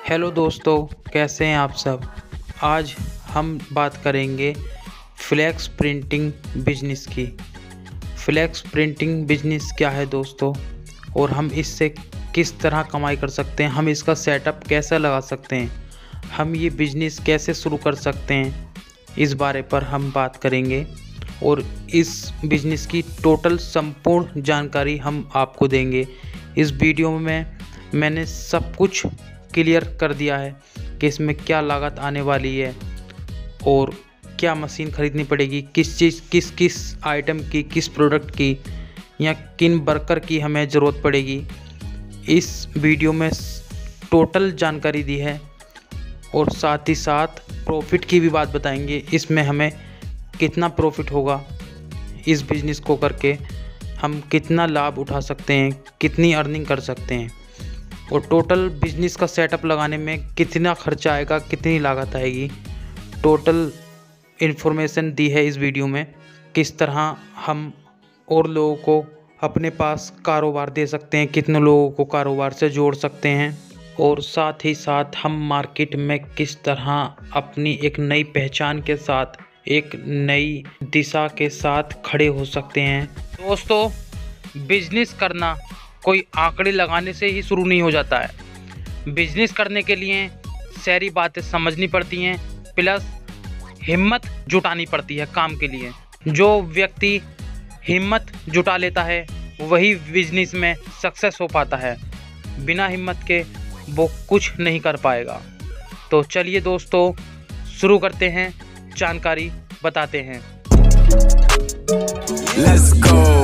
Hello दोस्तों, कैसे हैं आप सब। आज हम बात करेंगे फ्लैक्स प्रिंटिंग बिजनेस की। फ्लैक्स प्रिंटिंग बिजनेस क्या है दोस्तों, और हम इससे किस तरह कमाई कर सकते हैं, हम इसका सेटअप कैसे लगा सकते हैं, हम ये बिजनेस कैसे शुरू कर सकते हैं, इस बारे पर हम बात करेंगे। और इस बिजनेस की टोटल संपूर्ण जानकारी हम आपको देंगे। इस वीडियो में मैंने सब कुछ क्लियर कर दिया है कि इसमें क्या लागत आने वाली है और क्या मशीन ख़रीदनी पड़ेगी, किस चीज़ किस आइटम की, किस प्रोडक्ट की, या किन वर्कर की हमें ज़रूरत पड़ेगी। इस वीडियो में टोटल जानकारी दी है और साथ ही साथ प्रॉफिट की भी बात बताएंगे। इसमें हमें कितना प्रॉफिट होगा, इस बिज़नेस को करके हम कितना लाभ उठा सकते हैं, कितनी अर्निंग कर सकते हैं, और टोटल बिजनेस का सेटअप लगाने में कितना खर्चा आएगा, कितनी लागत आएगी। टोटल इन्फॉर्मेशन दी है इस वीडियो में। किस तरह हम और लोगों को अपने पास कारोबार दे सकते हैं, कितने लोगों को कारोबार से जोड़ सकते हैं, और साथ ही साथ हम मार्केट में किस तरह अपनी एक नई पहचान के साथ, एक नई दिशा के साथ खड़े हो सकते हैं। दोस्तों, बिजनेस करना कोई आंकड़े लगाने से ही शुरू नहीं हो जाता है। बिजनेस करने के लिए सारी बातें समझनी पड़ती हैं, प्लस हिम्मत जुटानी पड़ती है काम के लिए। जो व्यक्ति हिम्मत जुटा लेता है वही बिजनेस में सक्सेस हो पाता है। बिना हिम्मत के वो कुछ नहीं कर पाएगा। तो चलिए दोस्तों, शुरू करते हैं, जानकारी बताते हैं। Let's go।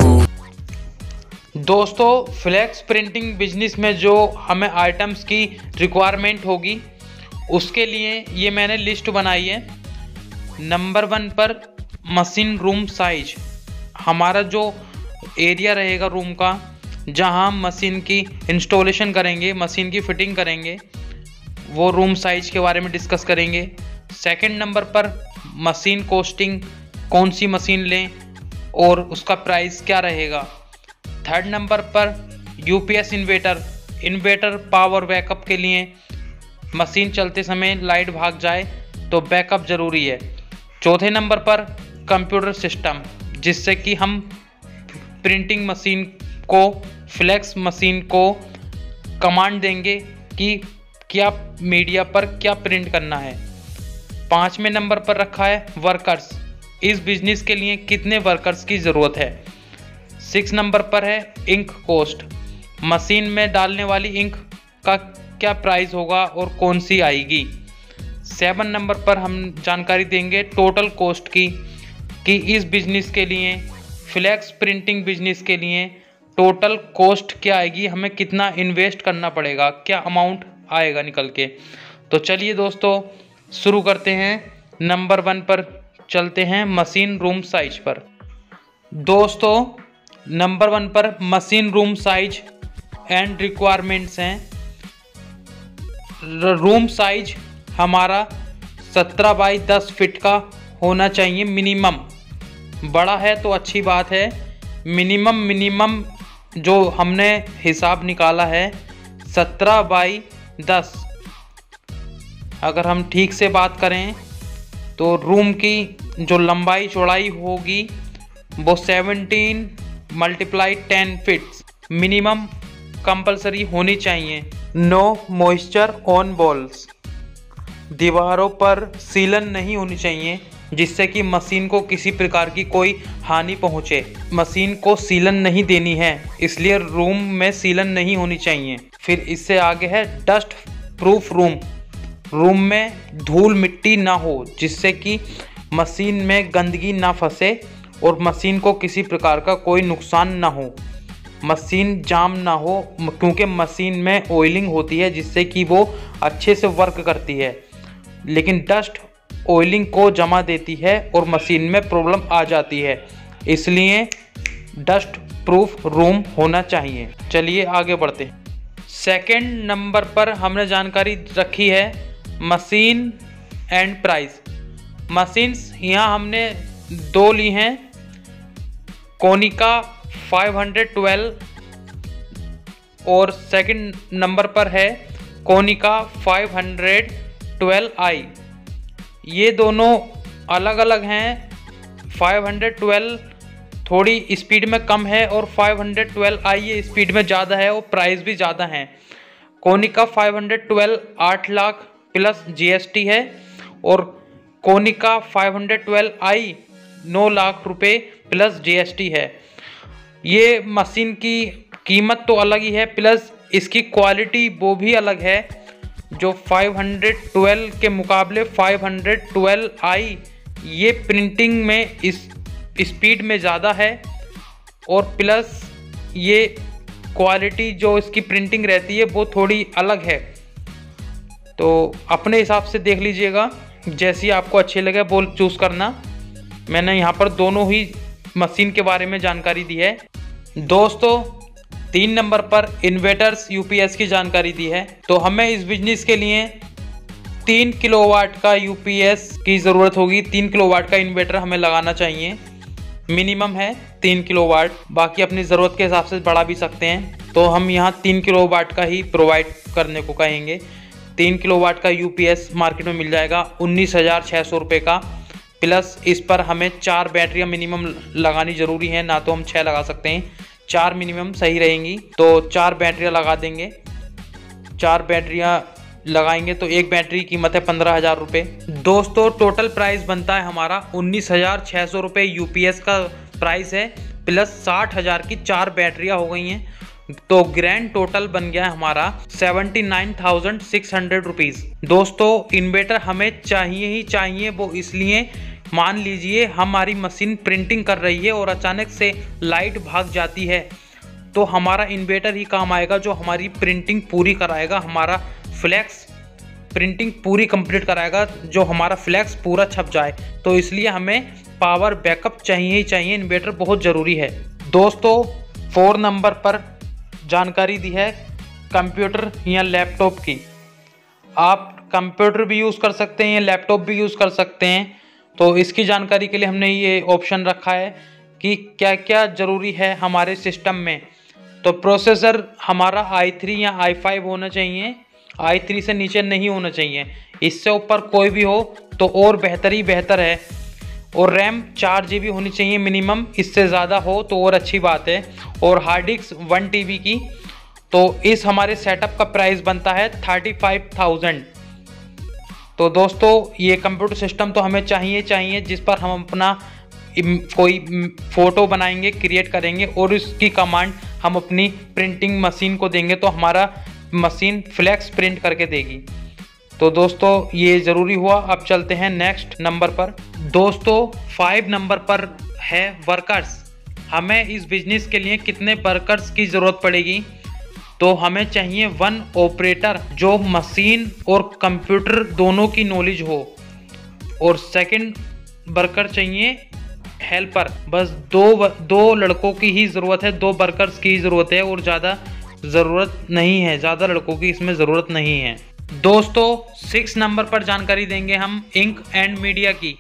दोस्तों, फ्लैक्स प्रिंटिंग बिजनेस में जो हमें आइटम्स की रिक्वायरमेंट होगी, उसके लिए ये मैंने लिस्ट बनाई है। नंबर 1 पर मशीन रूम साइज। हमारा जो एरिया रहेगा रूम का, जहां हम मशीन की इंस्टॉलेशन करेंगे, मशीन की फिटिंग करेंगे, वो रूम साइज के बारे में डिस्कस करेंगे। सेकंड नंबर पर मशीन कॉस्टिंग, कौन सी मशीन लें और उसका प्राइस क्या रहेगा। थर्ड नंबर पर यूपीएस इन्वर्टर पावर बैकअप के लिए, मशीन चलते समय लाइट भाग जाए तो बैकअप ज़रूरी है। चौथे नंबर पर कंप्यूटर सिस्टम, जिससे कि हम प्रिंटिंग मशीन को, फ्लैक्स मशीन को कमांड देंगे कि क्या मीडिया पर क्या प्रिंट करना है। पाँचवें नंबर पर रखा है वर्कर्स, इस बिजनेस के लिए कितने वर्कर्स की ज़रूरत है। 6 नंबर पर है इंक कॉस्ट, मशीन में डालने वाली इंक का क्या प्राइस होगा और कौन सी आएगी। 7 नंबर पर हम जानकारी देंगे टोटल कॉस्ट की, कि इस बिजनेस के लिए, फ्लैक्स प्रिंटिंग बिजनेस के लिए टोटल कॉस्ट क्या आएगी, हमें कितना इन्वेस्ट करना पड़ेगा, क्या अमाउंट आएगा निकल के। तो चलिए दोस्तों, शुरू करते हैं। नंबर 1 पर चलते हैं, मशीन रूम साइज पर। दोस्तों, नंबर 1 पर machine room size and requirements हैं। रूम साइज हमारा 17 बाई 10 फीट का होना चाहिए मिनिमम। बड़ा है तो अच्छी बात है। मिनिमम जो हमने हिसाब निकाला है 17 बाई 10। अगर हम ठीक से बात करें तो रूम की जो लंबाई चौड़ाई होगी वो 17 × 10 फीट्स मिनिमम कंपलसरी होनी चाहिए। नो मॉइस्चर ऑन वॉल्स, दीवारों पर सीलन नहीं होनी चाहिए, जिससे कि मशीन को किसी प्रकार की कोई हानि पहुंचे। मशीन को सीलन नहीं देनी है, इसलिए रूम में सीलन नहीं होनी चाहिए। फिर इससे आगे है डस्ट प्रूफ रूम में धूल मिट्टी ना हो, जिससे कि मशीन में गंदगी ना फंसे और मशीन को किसी प्रकार का कोई नुकसान ना हो, मशीन जाम ना हो, क्योंकि मशीन में ऑयलिंग होती है जिससे कि वो अच्छे से वर्क करती है, लेकिन डस्ट ऑयलिंग को जमा देती है और मशीन में प्रॉब्लम आ जाती है। इसलिए डस्ट प्रूफ रूम होना चाहिए। चलिए आगे बढ़ते हैं। सेकंड नंबर पर हमने जानकारी रखी है मशीन एंड प्राइस। मशीन्स यहाँ हमने 2 ली हैं, कोनिका 512 और सेकंड नंबर पर है कोनिका 512i। ये दोनों अलग अलग हैं। 512 थोड़ी स्पीड में कम है और 512i ये स्पीड में ज़्यादा है और प्राइस भी ज़्यादा है। कोनिका 512 8 लाख प्लस GST है और कोनिका 512i 9 लाख रुपए प्लस GST है। ये मशीन की कीमत तो अलग ही है, प्लस इसकी क्वालिटी वो भी अलग है। जो 512 के मुकाबले 512i ये प्रिंटिंग में इस स्पीड में ज़्यादा है और प्लस ये क्वालिटी जो इसकी प्रिंटिंग रहती है वो थोड़ी अलग है। तो अपने हिसाब से देख लीजिएगा, जैसी आपको अच्छी लगे वो चूज़ करना। मैंने यहाँ पर दोनों ही मशीन के बारे में जानकारी दी है। दोस्तों 3 नंबर पर इन्वर्टर्स UPS की जानकारी दी है। तो हमें इस बिजनेस के लिए 3 किलोवाट का UPS की ज़रूरत होगी। 3 किलोवाट का इन्वर्टर हमें लगाना चाहिए, मिनिमम है 3 किलोवाट। बाकी अपनी ज़रूरत के हिसाब से बढ़ा भी सकते हैं। तो हम यहाँ 3 किलोवाट का ही प्रोवाइड करने को कहेंगे। 3 किलोवाट का UPS मार्केट में मिल जाएगा 19,600 रुपये का। प्लस इस पर हमें 4 बैटरियाँ मिनिमम लगानी ज़रूरी है, ना तो हम 6 लगा सकते हैं, 4 मिनिमम सही रहेंगी। तो 4 बैटरियाँ लगा देंगे। 4 बैटरियाँ लगाएंगे तो एक बैटरी की कीमत है 15,000 रुपये। दोस्तों टोटल प्राइस बनता है हमारा 19,600 रुपये UPS का प्राइस है, प्लस 60,000 की 4 बैटरियाँ हो गई हैं। तो ग्रैंड टोटल बन गया है हमारा 79,600 रुपीज़। दोस्तों इन्वर्टर हमें चाहिए ही चाहिए, वो इसलिए मान लीजिए हमारी मशीन प्रिंटिंग कर रही है और अचानक से लाइट भाग जाती है तो हमारा इन्वर्टर ही काम आएगा, जो हमारी प्रिंटिंग पूरी कराएगा, हमारा फ्लैक्स प्रिंटिंग पूरी कंप्लीट कराएगा, जो हमारा फ्लैक्स पूरा छप जाए। तो इसलिए हमें पावर बैकअप चाहिए ही चाहिए, इन्वर्टर बहुत ज़रूरी है। दोस्तों 4 नंबर पर जानकारी दी है कंप्यूटर या लैपटॉप की। आप कंप्यूटर भी यूज़ कर सकते हैं या लैपटॉप भी यूज़ कर सकते हैं। तो इसकी जानकारी के लिए हमने ये ऑप्शन रखा है कि क्या क्या ज़रूरी है हमारे सिस्टम में। तो प्रोसेसर हमारा i3 या i5 होना चाहिए, i3 से नीचे नहीं होना चाहिए। इससे ऊपर कोई भी हो तो और बेहतर ही बेहतर है। और रैम 4 GB होनी चाहिए मिनिमम, इससे ज़्यादा हो तो और अच्छी बात है। और हार्ड डिस्क 1 TB की। तो इस हमारे सेटअप का प्राइस बनता है 35,000। तो दोस्तों ये कंप्यूटर सिस्टम तो हमें चाहिए जिस पर हम अपना कोई फ़ोटो बनाएंगे, क्रिएट करेंगे और उसकी कमांड हम अपनी प्रिंटिंग मशीन को देंगे तो हमारा मशीन फ्लैक्स प्रिंट करके देगी। तो दोस्तों ये ज़रूरी हुआ। अब चलते हैं नेक्स्ट नंबर पर। दोस्तों 5 नंबर पर है वर्कर्स। हमें इस बिजनेस के लिए कितने वर्कर्स की ज़रूरत पड़ेगी? तो हमें चाहिए 1 ऑपरेटर जो मशीन और कंप्यूटर दोनों की नॉलेज हो, और सेकंड वर्कर चाहिए हेल्पर। बस दो लड़कों की ही ज़रूरत है, 2 वर्कर्स की ज़रूरत है और ज़्यादा ज़रूरत नहीं है, ज़्यादा लड़कों की इसमें ज़रूरत नहीं है। दोस्तों 6 नंबर पर जानकारी देंगे हम इंक एंड मीडिया की।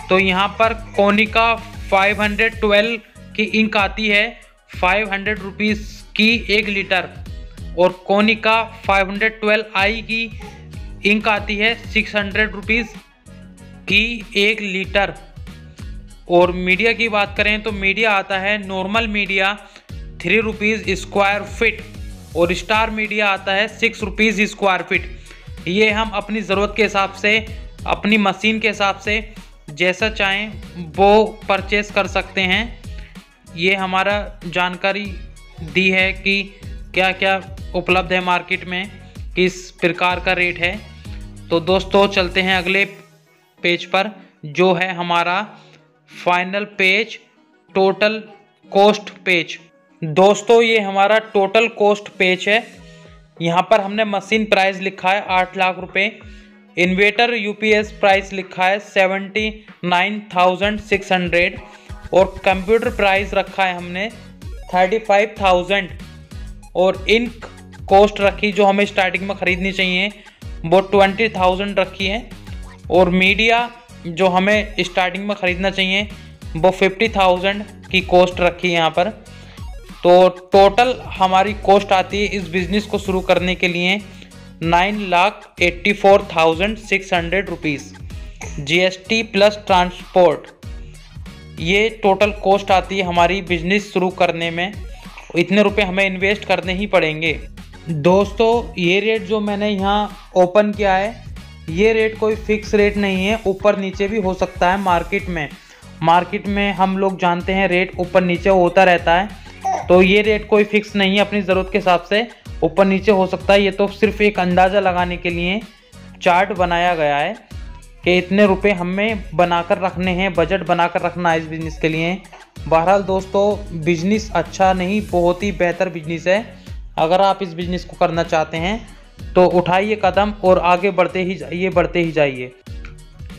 तो यहाँ पर कोनिका 512 की इंक आती है 500 रुपीज़ की 1 लीटर, और कोनिका 512i की इंक आती है 600 रुपीज़ की 1 लीटर। और मीडिया की बात करें तो मीडिया आता है normal media 3 rupees square feet और स्टार मीडिया आता है 6 रुपीज़ स्क्वायर फीट। ये हम अपनी ज़रूरत के हिसाब से, अपनी मशीन के हिसाब से जैसा चाहें वो परचेस कर सकते हैं। ये हमारा जानकारी दी है कि क्या क्या उपलब्ध है मार्केट में, किस प्रकार का रेट है। तो दोस्तों चलते हैं अगले पेज पर, जो है हमारा final page, total cost page. दोस्तों ये हमारा टोटल कॉस्ट पेज है। यहाँ पर हमने मशीन प्राइस लिखा है 8 लाख रुपए, इन्वर्टर UPS प्राइस लिखा है 79,600 और कंप्यूटर प्राइस रखा है हमने 35,000 और इंक कॉस्ट रखी जो हमें स्टार्टिंग में ख़रीदनी चाहिए वो 20,000 रखी है, और मीडिया जो हमें स्टार्टिंग में ख़रीदना चाहिए वो 50,000 की कॉस्ट रखी है यहाँ पर। तो टोटल हमारी कॉस्ट आती है इस बिज़नेस को शुरू करने के लिए 9,84,600 रुपीज़, GST प्लस ट्रांसपोर्ट। ये टोटल कॉस्ट आती है हमारी बिजनेस शुरू करने में। इतने रुपए हमें इन्वेस्ट करने ही पड़ेंगे। दोस्तों ये रेट जो मैंने यहाँ ओपन किया है, ये रेट कोई फिक्स रेट नहीं है, ऊपर नीचे भी हो सकता है। मार्केट में हम लोग जानते हैं रेट ऊपर नीचे होता रहता है, तो ये रेट कोई फिक्स नहीं है, अपनी ज़रूरत के हिसाब से ऊपर नीचे हो सकता है। ये तो सिर्फ एक अंदाज़ा लगाने के लिए चार्ट बनाया गया है कि इतने रुपए हमें बनाकर रखने हैं, बजट बनाकर रखना है इस बिज़नेस के लिए। बहरहाल दोस्तों बिज़नेस अच्छा नहीं, बहुत ही बेहतर बिज़नेस है। अगर आप इस बिज़नेस को करना चाहते हैं तो उठाइए कदम और आगे बढ़ते ही जाइए।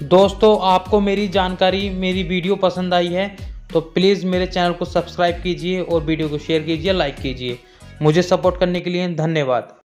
दोस्तों आपको मेरी जानकारी, मेरी वीडियो पसंद आई है तो प्लीज़ मेरे चैनल को सब्सक्राइब कीजिए और वीडियो को शेयर कीजिए, लाइक कीजिए। मुझे सपोर्ट करने के लिए धन्यवाद।